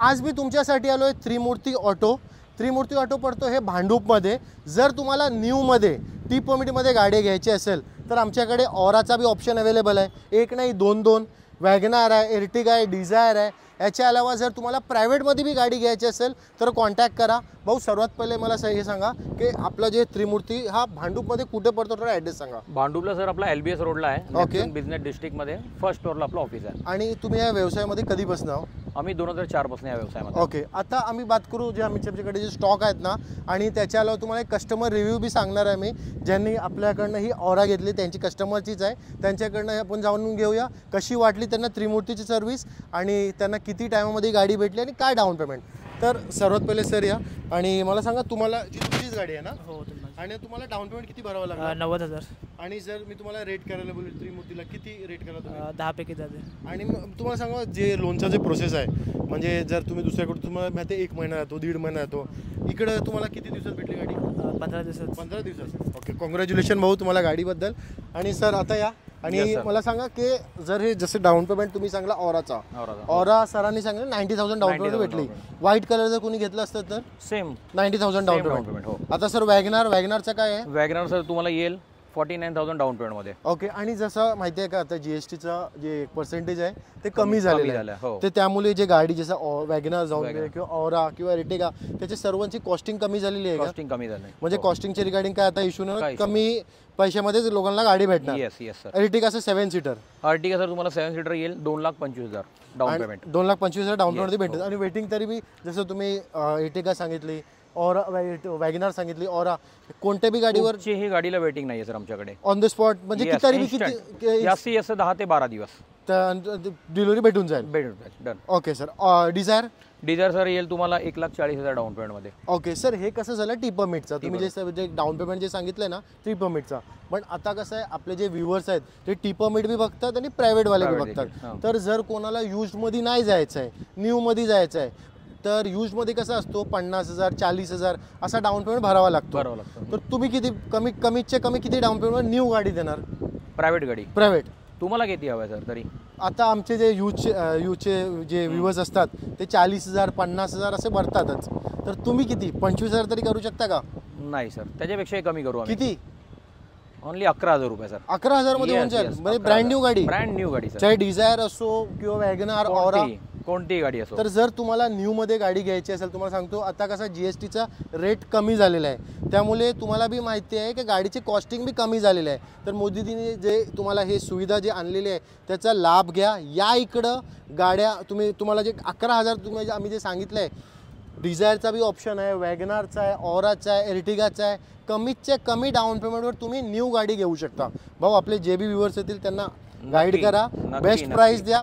आज मी तुमच्यासाठी आलोय त्रिमूर्ती ऑटो। त्रिमूर्ती ऑटो पडतो हे भांडूपमध्ये। जर तुम्हाला न्यूमध्ये टी परमिटमध्ये गाडी घ्यायची असेल तर आमच्याकडे ऑराचा भी ऑप्शन अवेलेबल आहे। एक नाही दोन दोन वॅगनार आहे, एर्टिगा आहे, डिझायर आहे। याच्या अलावा जर तुम्हाला प्रायव्हेटमध्ये भी गाडी घ्यायची असेल तर कॉन्टॅक्ट करा। भाऊ सर्वात पहिले मला हे सांगा की आपला जे त्रिमूर्ती हा भांडूपमध्ये कुठे पडतो, थोडा ॲड्रेस सांगा। भांडूपला सर आपला LBS रोडला आहे। ओके, बिझनेस डिस्ट्रिक्टमध्ये फर्स्ट फ्लोअरला आपलं ऑफिस आहे। आणि तुम्ही या व्यवसायामध्ये कधीपासून आहो? आम्ही 2004 पासून या व्यवसायामध्ये। ओके, आता आम्ही बात करू जे आमच्याकडे जे स्टॉक आहेत ना, आणि त्याच्या अलावा तुम्हाला एक कस्टमर रिव्ह्यू भी सांगणार आहे मी, ज्यांनी आपल्याकडनं ही ऑरा घेतली त्यांची कस्टमरचीच आहे। त्यांच्याकडनं आपण जाणून घेऊया कशी वाटली त्यांना त्रिमूर्तीची सर्व्हिस आणि त्यांना किती टायमामध्ये गाडी भेटली आणि काय डाऊन पेमेंट। तर सर्वात पहिले सर या आणि मला सांगा, तुम्हाला जी तुमचीच गाडी आहे ना? हो, आणि तुम्हाला डाऊन पेमेंट किती भरावं लागलं? 90,000। आणि जर मी तुम्हाला रेट करायला बोललो त्रिमूर्तीला, किती रेट करा तुम्ही? 10 पैकी जाते। आणि तुम्हाला सांगा जे लोनचा जे प्रोसेस आहे, म्हणजे जर तुम्ही दुसऱ्याकडून तुम्हाला माहिती 1 महिना जातो, 1.5 महिना जातो, इकडे तुम्हाला किती दिवसात भेटली गाडी? 15 दिवसात। 15 दिवसात। ओके, कॉंग्रॅच्युलेशन भाऊ तुम्हाला गाडीबद्दल। आणि सर आता या आणि मला सांगा की जर हे जसे डाऊन पेमेंट तुम्ही सांगला ऑराचा, ऑरा सरांनी सांगितलं 90,000 डाऊन पेमेंट भेटली। व्हाईट कलर जर कोणी घेतलं असतं तर सेम 90,000 डाऊन पेमेंट। हो, आता सर वॅगनारचं काय आहे? वॅगनार सर तुम्हाला येईल 49,000 डाऊन पेमेंट मध्ये। ओके, आणि जसं माहिती आहे का आता जीएसटीचा जे पर्सेंटेज आहे ते कमी झालेलं आहे, ते त्यामुळे जे गाडी जसं वॅगनार जाऊन किंवा ऑरा किंवा एर्टिगा त्याच्या सर्वांची कॉस्टिंग कमी झालेली आहे। कॉस्टिंग कमी झाली म्हणजे कॉस्टिंगच्या रिगार्डिंग काय आता इश्यू नाही, कमी पैशामध्येच लोकांना गाडी भेटणार। Yes yes sir. Ertiga 7 seater, Ertiga sir तुम्हाला 7 सीटर येईल 2,25,000 डाऊन पेमेंट। 2,25,000 डाऊन पेमेंट भेटतात। आणि वेटिंग तरी बी जसं तुम्ही एर्टिगा सांगितली, और वॅगनार सांगितली, और कोणत्या बी गाडीवर ही गाडीला वेटिंग नाही सर आमच्याकडे, ऑन द स्पॉट म्हणजे किती जास्तीत जास्त 10 ते 12 दिवस डिलिव्हरी भेटून जाईल। Done. Okay sir, Dzire sir येईल तुम्हाला 1,40,000 डाऊन पेमेंट मध्ये। ओके सर, हे कसं झालं टी परमिटचा, तुम्ही जे डाऊन पेमेंट जे सांगितलंय ना टी परमिटचा, पण आता कसं आहे आपले जे व्ह्युअर्स आहेत ते टी परमिट बी बघतात आणि प्रायव्हेट वाले बी बघतात। तर जर कोणाला यूजमध्ये नाही जायचं आहे, न्यूमध्ये जायचं आहे, तर यूजमध्ये कसं असतो 50,000 40,000 असा डाऊन पेमेंट भरावा लागतो। तर तुम्ही किती कमीचे कमी किती डाऊन पेमेंट न्यू गाडी देणार? प्रायव्हेट गाडी? प्रायव्हेट तुम्हाला किती हवं सर तरी? आता आमचे जे यूजचे जे व्ह्युअर्स असतात ते 40,000 50,000 असे भरतातच। तर तुम्ही किती 25,000 तरी करू शकता का? नाही सर, त्याच्यापेक्षाही कमी करू। किती? ओनली 11,000 रुपये सर। 11,000 मध्ये होऊन जाईल? म्हणजे ब्रँड न्यू गाडी? ब्रँड न्यू गाडी सर, चाहे डिझायर असो किंवा वॅगनार, ऑरा, कोणतीही गाडी असो। तर जर तुम्हाला न्यू मध्ये गाडी घ्यायची असेल, तुम्हाला सांगतो आता कसा जीएसटीचा रेट कमी झालेला आहे, त्यामुळे तुम्हाला बी माहिती आहे की गाडीची कॉस्टिंग बी कमी झालेली आहे। तर मोदीजींनी जे तुम्हाला हे सुविधा जे आणलेली आहे त्याचा लाभ घ्या। या इकडं गाड्या तुम्हाला जे 11,000 आम्ही जे सांगितलं आहे, डिझायरचा बी ऑप्शन आहे, वॅगनारचा आहे, ऑराचा आहे, एर्टिगाचा आहे, कमीतचे कमी डाऊन पेमेंटवर तुम्ही न्यू गाडी घेऊ शकता। भाऊ आपले जे बी व्ह्युअर्स येतील त्यांना गाईड करा, बेस्ट प्राइस द्या।